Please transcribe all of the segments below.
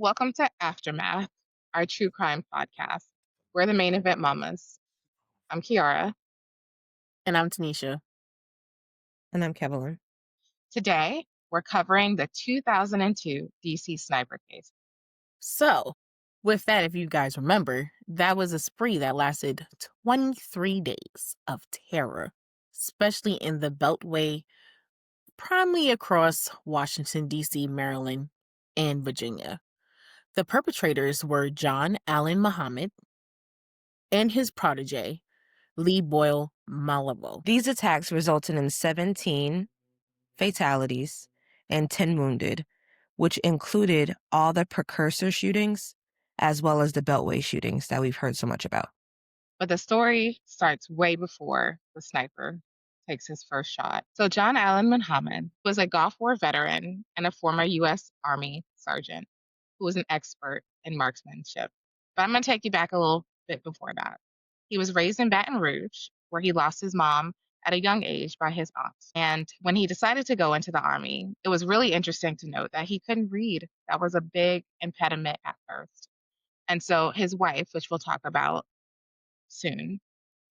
Welcome to Aftermath, our true crime podcast. We're the main event mamas. I'm Kiara. And I'm Tanisha. And I'm Kevin. Today, we're covering the 2002 DC sniper case. So, with that, if you guys remember, that was a spree that lasted 23 days of terror, especially in the Beltway, primarily across Washington, D.C., Maryland, and Virginia. The perpetrators were John Allen Muhammad and his protege, Lee Boyle Malvo. These attacks resulted in 17 fatalities and 10 wounded, which included all the precursor shootings as well as the Beltway shootings that we've heard so much about. But the story starts way before the sniper takes his first shot. So, John Allen Muhammad was a Gulf War veteran and a former U.S. Army sergeant who was an expert in marksmanship. But I'm going to take you back a little bit before that. He was raised in Baton Rouge, where he lost his mom at a young age by his aunts. And when he decided to go into the Army, it was really interesting to note that he couldn't read. That was a big impediment at first. And so his wife, which we'll talk about soon,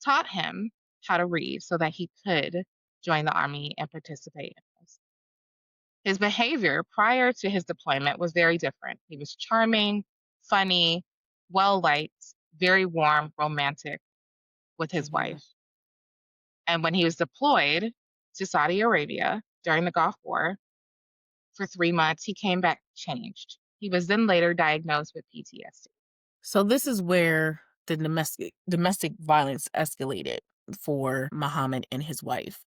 taught him how to read so that he could join the Army and participate in this. His behavior prior to his deployment was very different. He was charming, funny, well liked, very warm, romantic with his wife. And when he was deployed to Saudi Arabia during the Gulf War for 3 months, he came back changed. He was then later diagnosed with PTSD. So this is where the domestic violence escalated for Muhammad and his wife,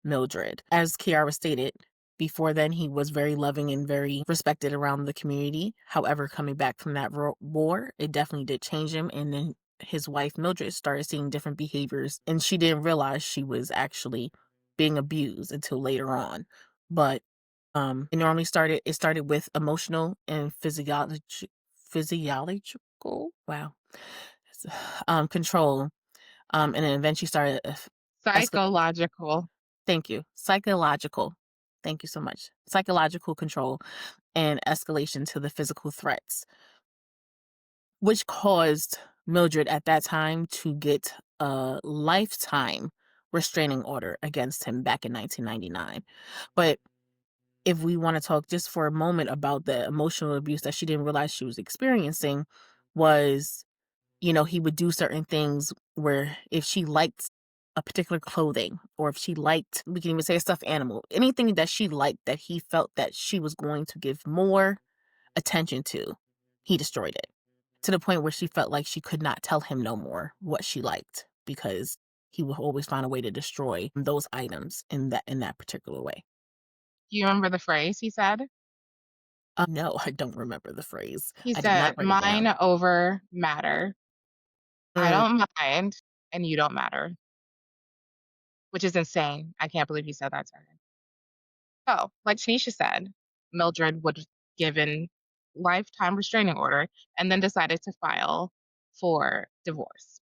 Mildred. As Kiara stated, before then he was very loving and very respected around the community. However, coming back from that war, it definitely did change him. And then his wife, Mildred, started seeing different behaviors, and she didn't realize she was actually being abused until later on. But it started with emotional and physiological control, and then eventually started Psychological. Thank you. Psychological. Thank you so much. Psychological control and escalation to the physical threats, which caused Mildred at that time to get a lifetime restraining order against him back in 1999. But if we want to talk just for a moment about the emotional abuse that she didn't realize she was experiencing, was, he would do certain things where if she liked a particular clothing, or if she liked, we can even say a stuffed animal, anything that she liked that he felt that she was going to give more attention to, he destroyed it, to the point where she felt like she could not tell him no more what she liked, because he would always find a way to destroy those items in that particular way. Do you remember the phrase he said? No, I don't remember the phrase. He I did not said, write it down. "Mine over matter. I don't mind, and you don't matter," which is insane. I can't believe he said that to her. So, like Tanisha said, Mildred was given lifetime restraining order and then decided to file for divorce.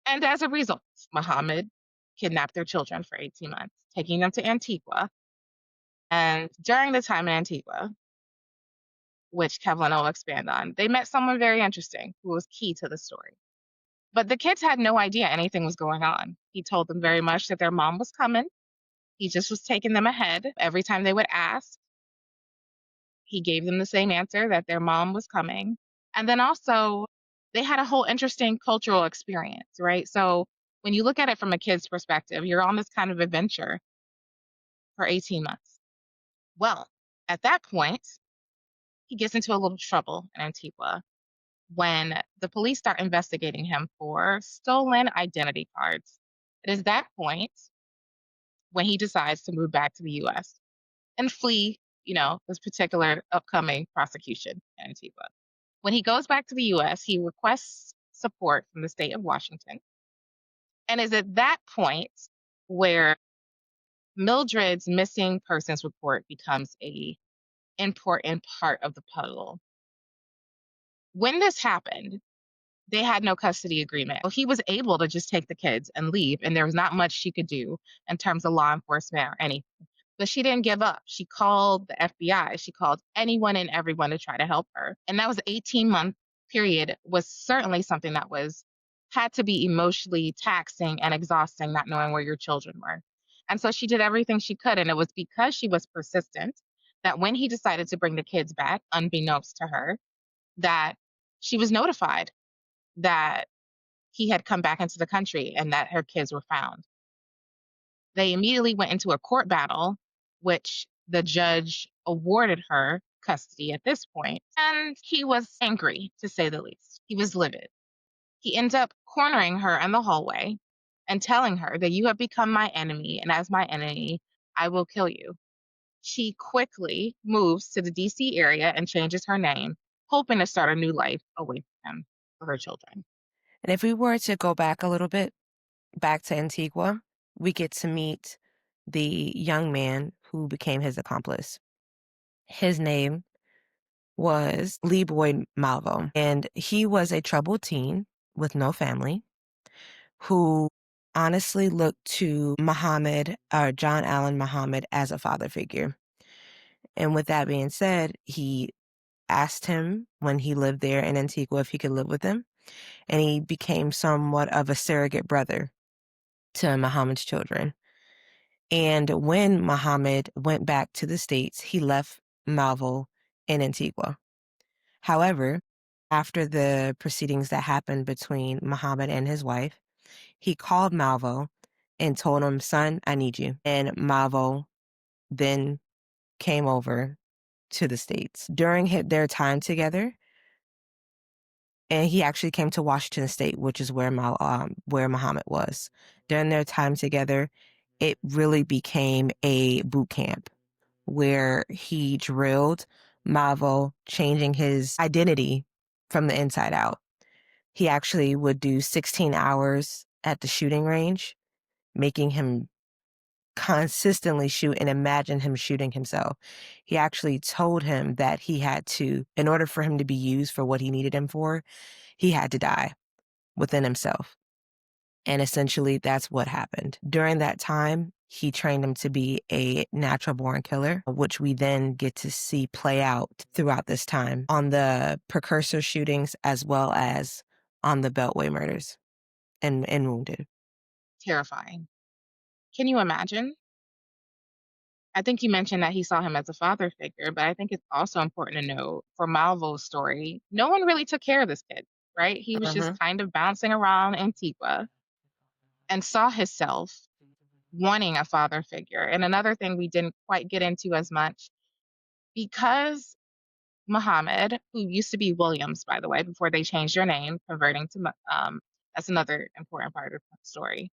And as a result, Muhammad kidnapped their children for 18 months, taking them to Antigua. And during the time in Antigua, which Kevlin will expand on, they met someone very interesting who was key to the story. But the kids had no idea anything was going on. He told them very much that their mom was coming. He just was taking them ahead. Every time they would ask, he gave them the same answer, that their mom was coming. And then also, they had a whole interesting cultural experience, right? So when you look at it from a kid's perspective, you're on this kind of adventure for 18 months. Well, at that point, he gets into a little trouble in Antigua when the police start investigating him for stolen identity cards. It is that point when he decides to move back to the US and flee, this particular upcoming prosecution in Antigua. When he goes back to the US, he requests support from the state of Washington. And is at that point where Mildred's missing persons report becomes a important part of the puzzle. When this happened, they had no custody agreement. So he was able to just take the kids and leave, and there was not much she could do in terms of law enforcement or anything. But she didn't give up. She called the FBI. She called anyone and everyone to try to help her. And that was 18-month period was certainly something that was had to be emotionally taxing and exhausting, not knowing where your children were. And so she did everything she could. And it was because she was persistent that when he decided to bring the kids back, unbeknownst to her, that she was notified that he had come back into the country and that her kids were found. They immediately went into a court battle, which the judge awarded her custody at this point, and he was angry, to say the least. He was livid. He ends up cornering her in the hallway and telling her that you have become my enemy, and as my enemy, I will kill you. She quickly moves to the DC area and changes her name, hoping to start a new life away from him for her children. And if we were to go back a little bit, back to Antigua, we get to meet the young man who became his accomplice. His name was Lee Boyd Malvo, and he was a troubled teen with no family who honestly looked to Muhammad, or John Allen Muhammad, as a father figure. And with that being said, he asked him when he lived there in Antigua if he could live with him, and he became somewhat of a surrogate brother to Muhammad's children. And when Muhammad went back to the States, he left Malvo in Antigua. However, after the proceedings that happened between Muhammad and his wife, he called Malvo and told him, "Son, I need you." And Malvo then came over to the States. During their time together, and he actually came to Washington State, which is where where Muhammad was. During their time together, it really became a boot camp where he drilled Malvo, changing his identity from the inside out. He actually would do 16 hours at the shooting range, making him consistently shoot and imagine him shooting himself. He actually told him that he had to, in order for him to be used for what he needed him for, he had to die within himself. And essentially, that's what happened. During that time, he trained him to be a natural born killer, which we then get to see play out throughout this time on the precursor shootings as well as on the Beltway murders and Wounded. Terrifying. Can you imagine? I think you mentioned that he saw him as a father figure, but I think it's also important to know for Malvo's story, no one really took care of this kid, right? He was just Mhm. kind of bouncing around Antigua and saw himself wanting a father figure. And another thing we didn't quite get into as much, because Muhammad, who used to be Williams, by the way, before they changed their name, converting to, that's another important part of the story,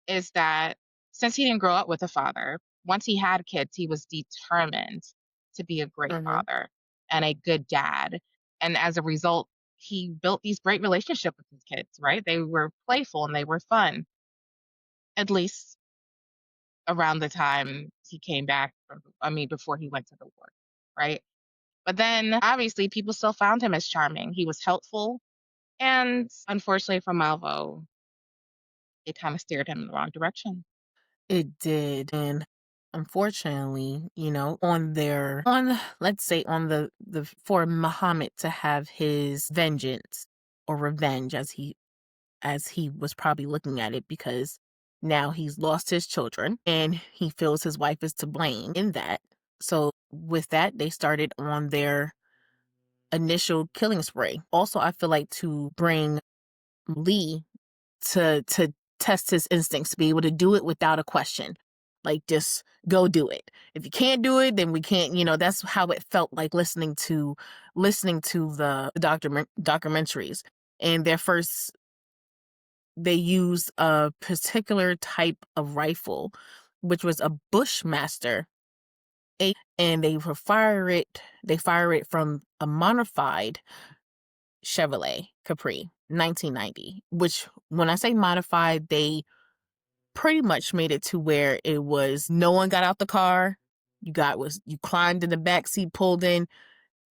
is that since he didn't grow up with a father, once he had kids, he was determined to be a great Mhm. father and a good dad. And as a result, he built these great relationships with his kids, right? They were playful and they were fun, at least around the time he came back from, I mean, before he went to the war, right? But then obviously people still found him as charming. He was helpful. And unfortunately for Malvo, it kind of steered him in the wrong direction. It did. And unfortunately, on let's say on the for Muhammad to have his vengeance or revenge as he was probably looking at it, because now he's lost his children and he feels his wife is to blame in that. So with that, they started on their initial killing spree. Also, I feel like to bring Lee to test his instincts, to be able to do it without a question. Like, just go do it. If you can't do it, then we can't, that's how it felt like listening to the documentaries. And they used a particular type of rifle, which was a Bushmaster 8, and they fire it from a modified Chevrolet Capri 1990, which when I say modified, they pretty much made it to where it was no one got out the car. You climbed in the back seat, pulled in.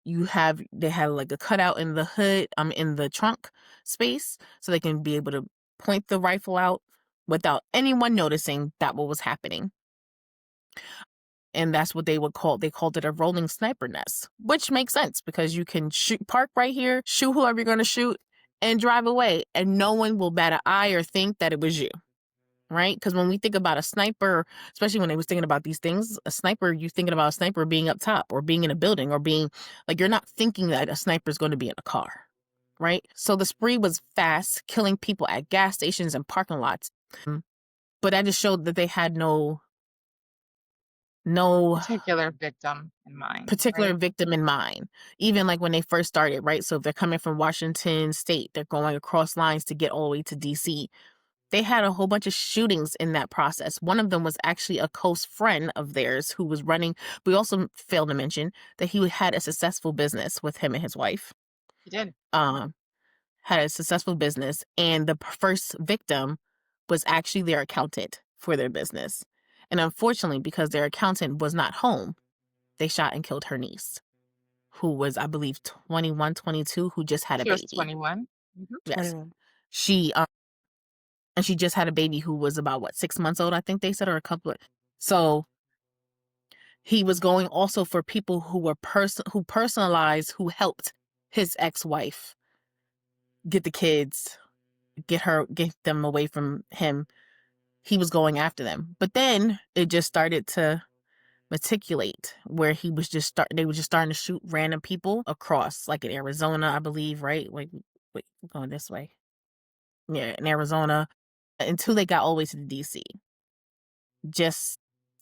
They had like a cutout in the hood, in the trunk space, so they can be able to point the rifle out without anyone noticing that what was happening. And that's what they called it a rolling sniper nest, which makes sense because you can park right here, shoot whoever you're going to shoot, and drive away. And no one will bat an eye or think that it was you, right? Because when we think about a sniper, especially when they was thinking about these things, you're thinking about a sniper being up top or being in a building or being, like, you're not thinking that a sniper is going to be in a car, right? So the spree was fast, killing people at gas stations and parking lots. But that just showed that they had no Particular victim in mind, particular right? victim in mind. Even like when they first started, right? So if they're coming from Washington State, they're going across lines to get all the way to DC. They had a whole bunch of shootings in that process. One of them was actually a close friend of theirs who was running. We also failed to mention that he had a successful business with him and his wife. He did. Had a successful business, and the first victim was actually their accountant for their business. And unfortunately, because their accountant was not home, they shot and killed her niece, who was, I believe, 21, 22, who just had a She was baby. 21. Mhm. Yes. 21. And she just had a baby who was about, 6 months old, I think they said, or a couple of. So he was going also for people who were who personalized, who helped his ex-wife get the kids, get them away from him. He was going after them. But then it just started to meticulate, where they were just starting to shoot random people across, like in Arizona, I believe, right? Wait, going this way. Yeah, in Arizona, until they got all the way to the DC. Just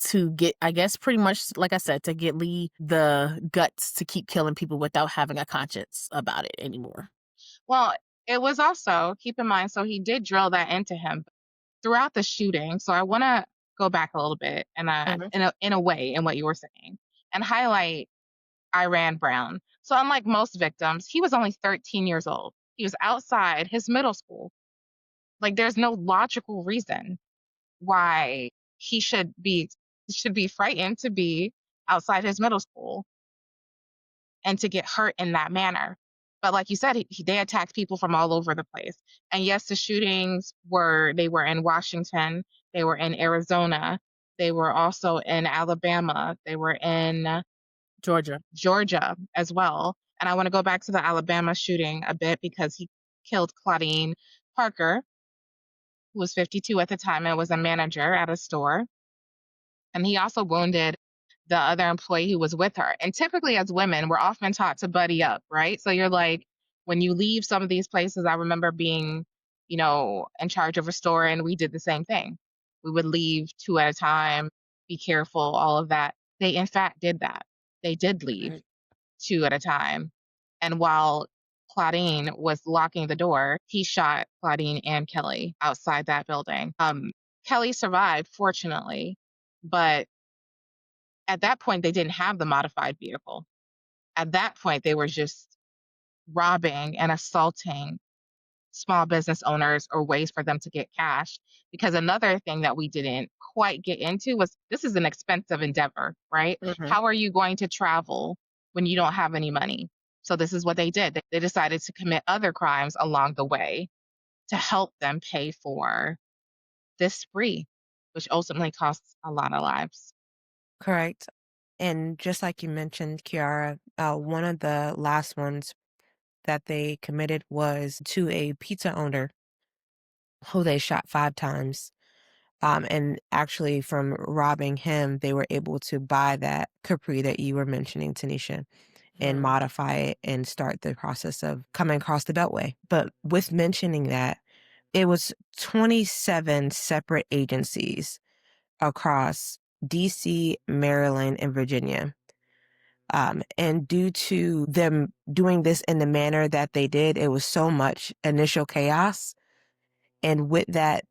to get, I guess, pretty much, like I said, to get Lee the guts to keep killing people without having a conscience about it anymore. Well, it was also, keep in mind, so he did drill that into him throughout the shooting. So I want to go back a little bit and in a way in what you were saying and highlight Iran Brown. So unlike most victims, he was only 13 years old. He was outside his middle school. Like there's no logical reason why he should be frightened to be outside his middle school and to get hurt in that manner. But like you said, they attacked people from all over the place. And yes, the shootings they were in Washington, they were in Arizona, they were also in Alabama, they were in Georgia as well. And I want to go back to the Alabama shooting a bit because he killed Claudine Parker, who was 52 at the time and was a manager at a store. And he also wounded the other employee who was with her. And typically, as women, we're often taught to buddy up, right? So you're like, when you leave some of these places, I remember being, in charge of a store, and we did the same thing. We would leave two at a time, be careful, all of that. They, in fact, did that. They did leave two at a time. And while Claudine was locking the door, he shot Claudine and Kelly outside that building. Kelly survived, fortunately, but at that point, they didn't have the modified vehicle. At that point, they were just robbing and assaulting small business owners or ways for them to get cash. Because another thing that we didn't quite get into was this is an expensive endeavor, right? Mm-hmm. How are you going to travel when you don't have any money? So this is what they did. They decided to commit other crimes along the way to help them pay for this spree, which ultimately costs a lot of lives. Correct. And just like you mentioned, Kiara, one of the last ones that they committed was to a pizza owner who they shot 5 times. And actually, from robbing him, they were able to buy that Capri that you were mentioning, Tanisha, and modify it and start the process of coming across the Beltway. But with mentioning that, it was 27 separate agencies across DC, Maryland, and Virginia. And due to them doing this in the manner that they did, it was so much initial chaos. And with that,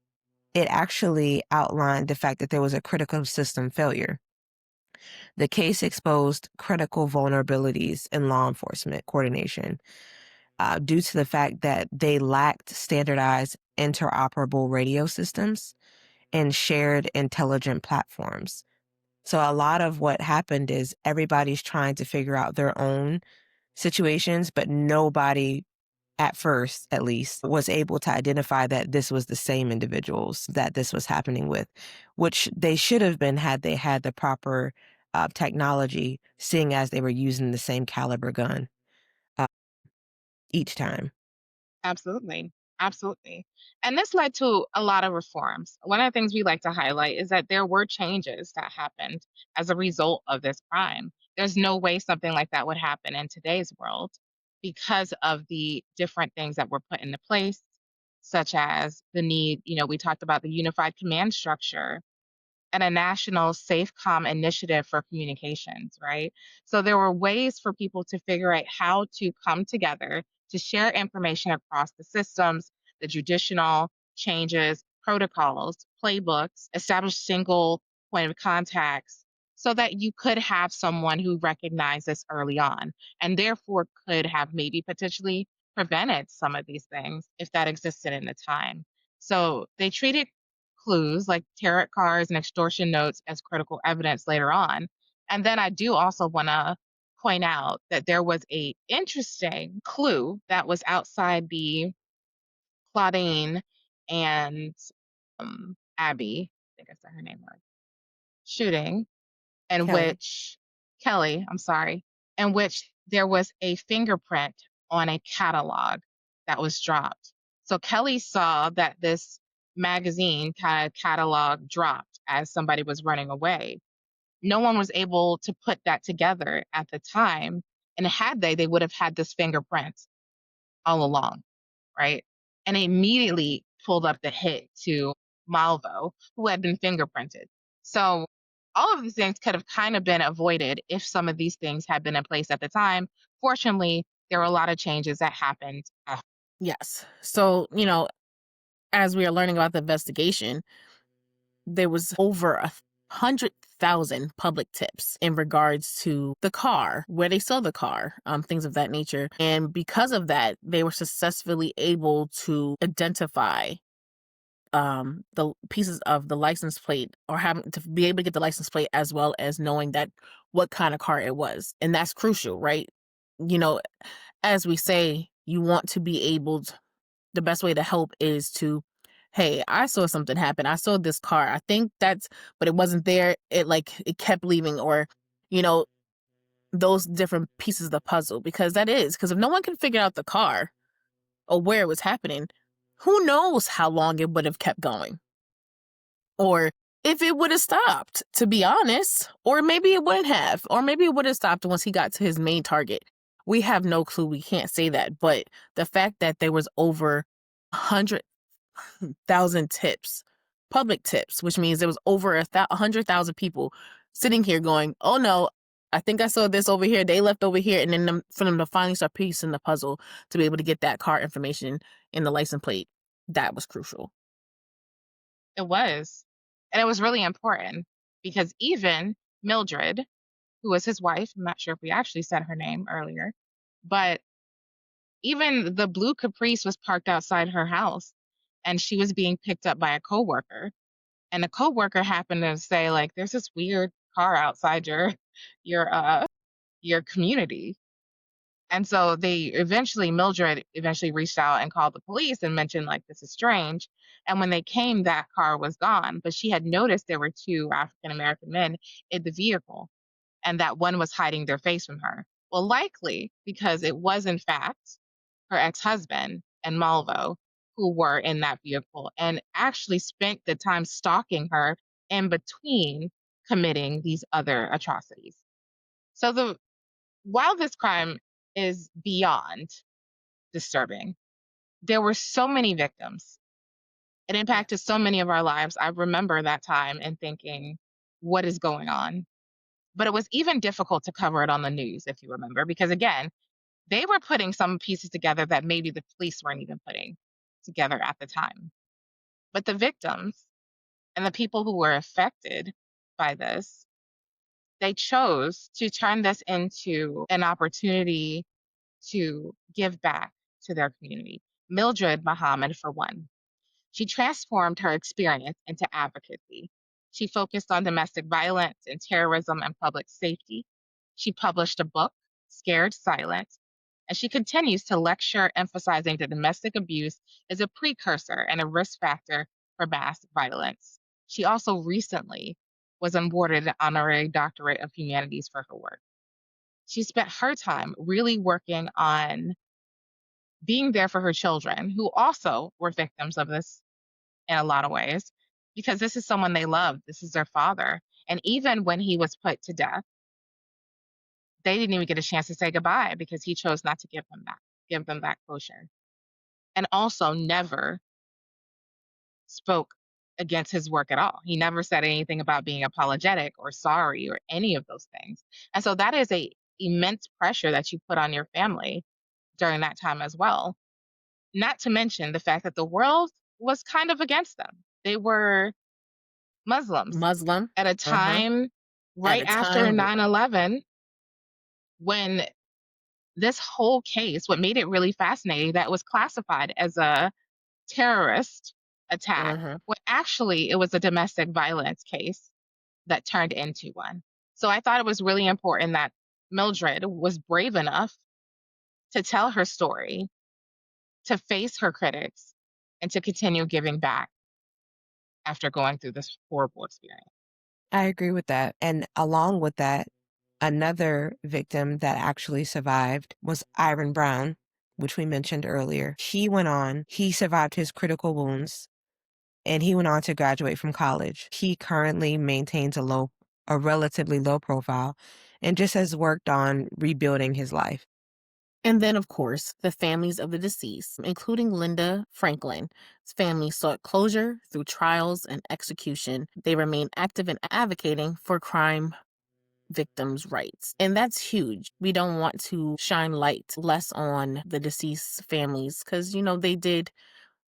it actually outlined the fact that there was a critical system failure. The case exposed critical vulnerabilities in law enforcement coordination due to the fact that they lacked standardized interoperable radio systems and shared intelligent platforms. So a lot of what happened is everybody's trying to figure out their own situations, but nobody, at first at least, was able to identify that this was the same individuals that this was happening with, which they should have been had they had the proper technology, seeing as they were using the same caliber gun uh, each time. Absolutely. Absolutely. And this led to a lot of reforms. One of the things we like to highlight is that there were changes that happened as a result of this crime. There's no way something like that would happen in today's world because of the different things that were put into place, such as the need, we talked about the unified command structure and a national SafeCom initiative for communications, right? So there were ways for people to figure out how to come together to share information across the systems, the judicial changes, protocols, playbooks, establish single point of contacts so that you could have someone who recognized this early on and therefore could have maybe potentially prevented some of these things if that existed in the time. So they treated clues like tarot cards and extortion notes as critical evidence later on. And then I do also want to point out that there was a interesting clue that was outside the Claudine and Abby, I think I said her name right, shooting, in Kelly. which Kelly, I'm sorry, in which there was a fingerprint on a catalog that was dropped. So Kelly saw that this magazine kind of catalog dropped as somebody was running away. No one was able to put that together at the time. And had they would have had this fingerprint all along, right? And immediately pulled up the hit to Malvo, who had been fingerprinted. So all of these things could have kind of been avoided if some of these things had been in place at the time. Fortunately, there were a lot of changes that happened. Yes. So, as we are learning about the investigation, there was over 100,000 public tips in regards to the car, where they saw the car, things of that nature. And because of that, they were successfully able to identify the pieces of the license plate, or having to be able to get the license plate, as well as knowing that what kind of car it was. And that's crucial, right? You know, as we say, you want to be able to, the best way to help is to, hey, I saw something happen. I saw this car. I think that's, but it wasn't there. It kept leaving, or, you know, those different pieces of the puzzle, because because if no one can figure out the car or where it was happening, who knows how long it would have kept going, or if it would have stopped, to be honest, or maybe it wouldn't have, or maybe it would have stopped once he got to his main target. We have no clue. We can't say that. But the fact that there was over 100,000 tips, public tips, which means there was over 100,000 people sitting here going, oh no, I think I saw this over here. They left over here. And then for them to finally start piecing the puzzle to be able to get that car information in the license plate, that was crucial. It was. And it was really important because even Mildred, who was his wife, I'm not sure if we actually said her name earlier, but even the blue Caprice was parked outside her house and she was being picked up by a coworker. And the coworker happened to say, like, there's this weird car outside your your community. And so Mildred eventually reached out and called the police and mentioned, like, this is strange. And when they came, that car was gone. But she had noticed there were two African American men in the vehicle and that one was hiding their face from her. Well, likely because it was, in fact, her ex husband and Malvo who were in that vehicle and actually spent the time stalking her in between committing these other atrocities. So while this crime is beyond disturbing, there were so many victims. It Yeah. impacted so many of our lives. I remember that time and thinking, what is going on? But it was even difficult to cover it on the news, if you remember, because again, they were putting some pieces together that maybe the police weren't even putting together at the time. But the victims and the people who were affected by this, they chose to turn this into an opportunity to give back to their community. Mildred Muhammad, for one, she transformed her experience into advocacy. She focused on domestic violence and terrorism and public safety. She published a book, Scared Silence, and she continues to lecture emphasizing that domestic abuse is a precursor and a risk factor for mass violence. She also recently was awarded an honorary doctorate of humanities for her work. She spent her time really working on being there for her children, who also were victims of this in a lot of ways, because this is someone they loved. This is their father. And even when he was put to death, they didn't even get a chance to say goodbye because he chose not to give them that closure. And also never spoke against his work at all. He never said anything about being apologetic or sorry or any of those things. And so that is a immense pressure that you put on your family during that time as well. Not to mention the fact that the world was kind of against them. They were Muslims Muslim. at a Uh-huh. time At right a after time 9/11 when this whole case, what made it really fascinating, that was classified as a terrorist attack, uh-huh. when actually it was a domestic violence case that turned into one. So I thought it was really important that Mildred was brave enough to tell her story, to face her critics, and to continue giving back after going through this horrible experience. I agree with that. And along with that, another victim that actually survived was Iron Brown, which we mentioned earlier. He survived his critical wounds and he went on to graduate from college. He currently maintains a relatively low profile and just has worked on rebuilding his life. And then, of course, the families of the deceased, including Linda Franklin's family, sought closure through trials and execution. They remain active in advocating for crime victims' rights. And that's huge. We don't want to shine light less on the deceased families because, they did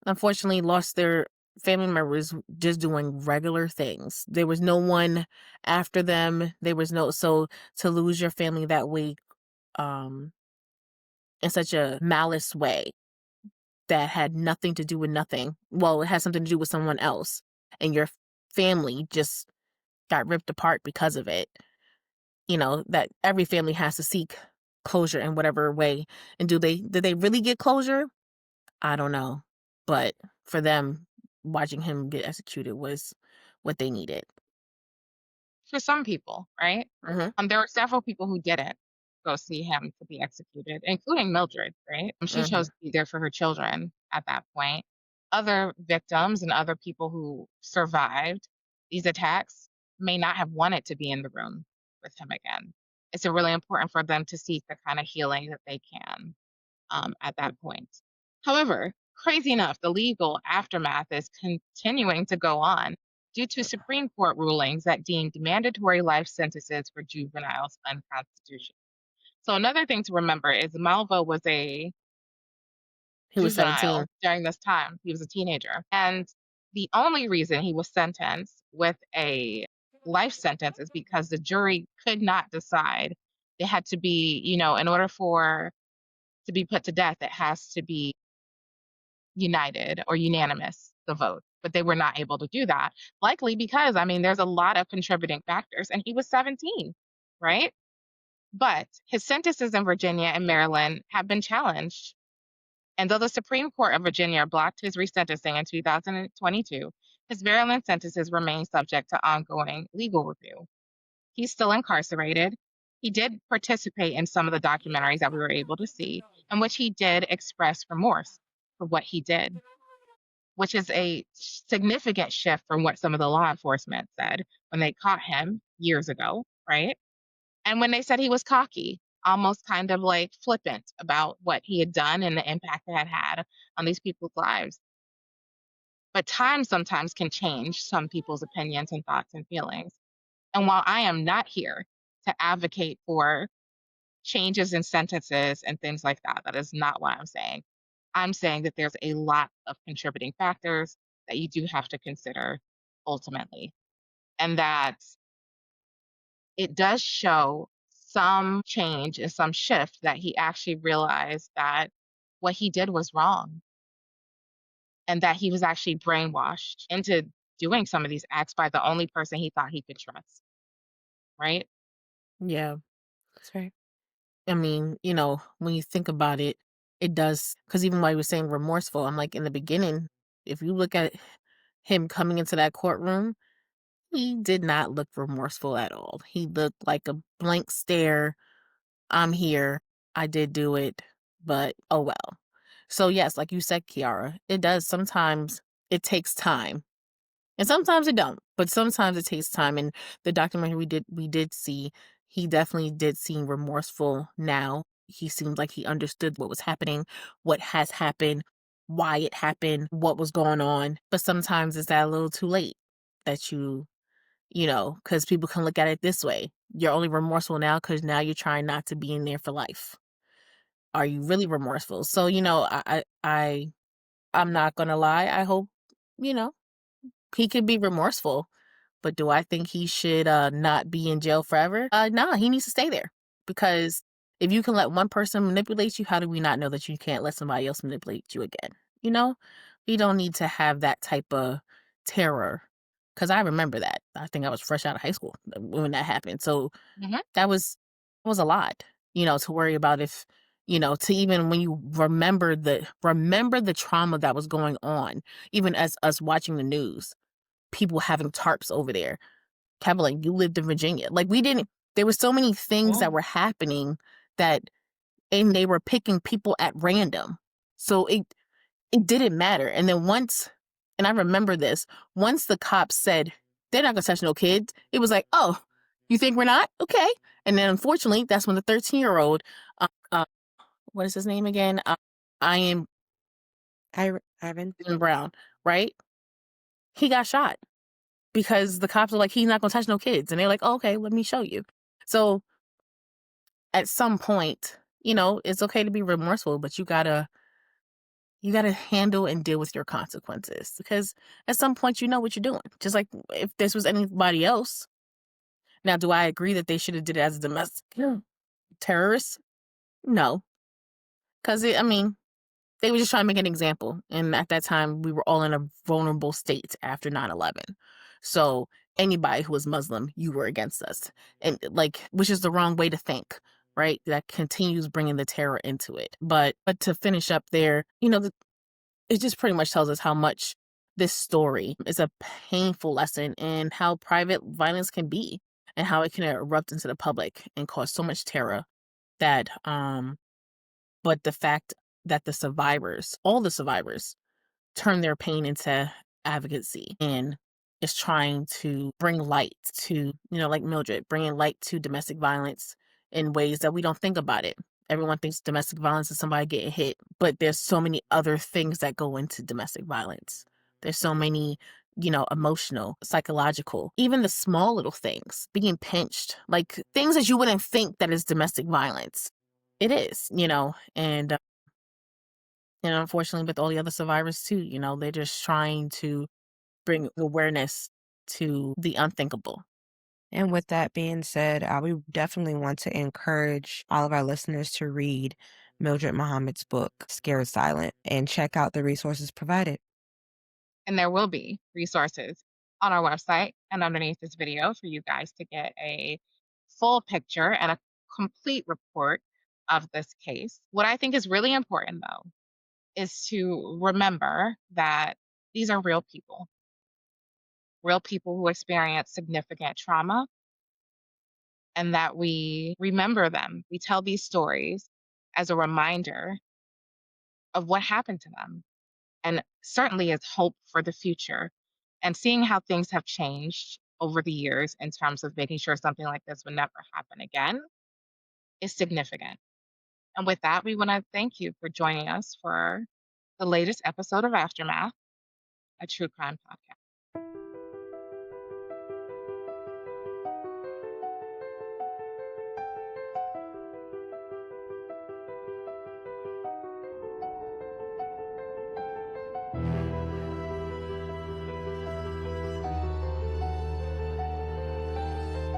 unfortunately lost their family members just doing regular things. There was no one after them. There was no, so to lose your family that way, um, in such a malice way that had nothing to do with nothing. Well, it had something to do with someone else, and your family just got ripped apart because of it. That every family has to seek closure in whatever way. And did they really get closure? I don't know. But for them, watching him get executed was what they needed. For some people, right? Mhm. There were several people who didn't go see him to be executed, including Mildred, right? She chose Mhm. to be there for her children at that point. Other victims and other people who survived these attacks may not have wanted to be in the room with him again. It's really important for them to seek the kind of healing that they can at that point. However, crazy enough, the legal aftermath is continuing to go on due to Supreme Court rulings that deemed mandatory life sentences for juveniles unconstitutional. So, another thing to remember is Malvo was a He was 17. juvenile during this time. He was a teenager. And the only reason he was sentenced with a life sentence is because the jury could not decide. They had to be, in order for to be put to death, it has to be united or unanimous, the vote. But they were not able to do that, likely because, there's a lot of contributing factors, and he was 17, right? But his sentences in Virginia and Maryland have been challenged. And though the Supreme Court of Virginia blocked his resentencing in 2022, his Maryland sentences remain subject to ongoing legal review. He's still incarcerated. He did participate in some of the documentaries that we were able to see, in which he did express remorse for what he did, which is a significant shift from what some of the law enforcement said when they caught him years ago, right? And when they said he was cocky, almost kind of like flippant about what he had done and the impact it had had on these people's lives. But time sometimes can change some people's opinions and thoughts and feelings. And while I am not here to advocate for changes in sentences and things like that, that is not what I'm saying. I'm saying that there's a lot of contributing factors that you do have to consider ultimately, and that it does show some change and some shift that he actually realized that what he did was wrong and that he was actually brainwashed into doing some of these acts by the only person he thought he could trust, right? Yeah. That's right. I mean, when you think about it, it does. Because even while you were saying remorseful, I'm like, in the beginning, if you look at him coming into that courtroom, He did not look remorseful at all. He looked like a blank stare. I'm here. I did do it, but oh well. So yes, like you said, Kiara, it does sometimes it takes time. And sometimes it don't, but sometimes it takes time. And the documentary we did see, he definitely did seem remorseful now. He seemed like he understood what was happening, what has happened, why it happened, what was going on. But sometimes it's that a little too late that because people can look at it this way. You're only remorseful now because now you're trying not to be in there for life. Are you really remorseful? So, I'm not gonna lie. I hope, you know, he could be remorseful, but do I think he should not be in jail forever? No, he needs to stay there because if you can let one person manipulate you, how do we not know that you can't let somebody else manipulate you again? You know, we don't need to have that type of terror because I remember that. I think I was fresh out of high school when that happened. So Mhm. that was a lot, to worry about if, to even when you remember the trauma that was going on, even as us watching the news, people having tarps over there. Kevin, like, you lived in Virginia. Like, we didn't, there were so many things Yeah. that were happening that, and they were picking people at random. So it didn't matter. And then and I remember this, once the cops said, they're not gonna touch no kids, it was like, oh, you think we're not? Okay. And then unfortunately, that's when the 13-year-old, uh, uh, what is his name again? I am Ivan. Brown, right? He got shot because the cops are like, he's not gonna touch no kids. And they're like, oh, okay, let me show you. So at some point, it's okay to be remorseful, but you gotta handle and deal with your consequences because at some point you know what you're doing. Just like if this was anybody else. Now, do I agree that they should have did it as a domestic terrorist? No, because I mean, they were just trying to make an example, and at that time we were all in a vulnerable state after 9/11. So anybody who was Muslim, you were against us, and like, which is the wrong way to think, right? That continues bringing the terror into it. But to finish up there, it just pretty much tells us how much this story is a painful lesson in how private violence can be and how it can erupt into the public and cause so much terror that but the fact that all the survivors turn their pain into advocacy and is trying to bring light to, like Mildred, bringing light to domestic violence in ways that we don't think about it. Everyone thinks domestic violence is somebody getting hit, but there's so many other things that go into domestic violence. There's so many, emotional, psychological, even the small little things, being pinched, like things that you wouldn't think that is domestic violence. It is, and unfortunately, with all the other survivors too, they're just trying to bring awareness to the unthinkable. And with that being said, we definitely want to encourage all of our listeners to read Mildred Muhammad's book, Scared Silent, and check out the resources provided. And there will be resources on our website and underneath this video for you guys to get a full picture and a complete report of this case. What I think is really important, though, is to remember that these are real people who experience significant trauma, and that we remember them. We tell these stories as a reminder of what happened to them, and certainly as hope for the future. And seeing how things have changed over the years in terms of making sure something like this would never happen again is significant. And with that, we want to thank you for joining us for the latest episode of Aftermath, a true crime podcast.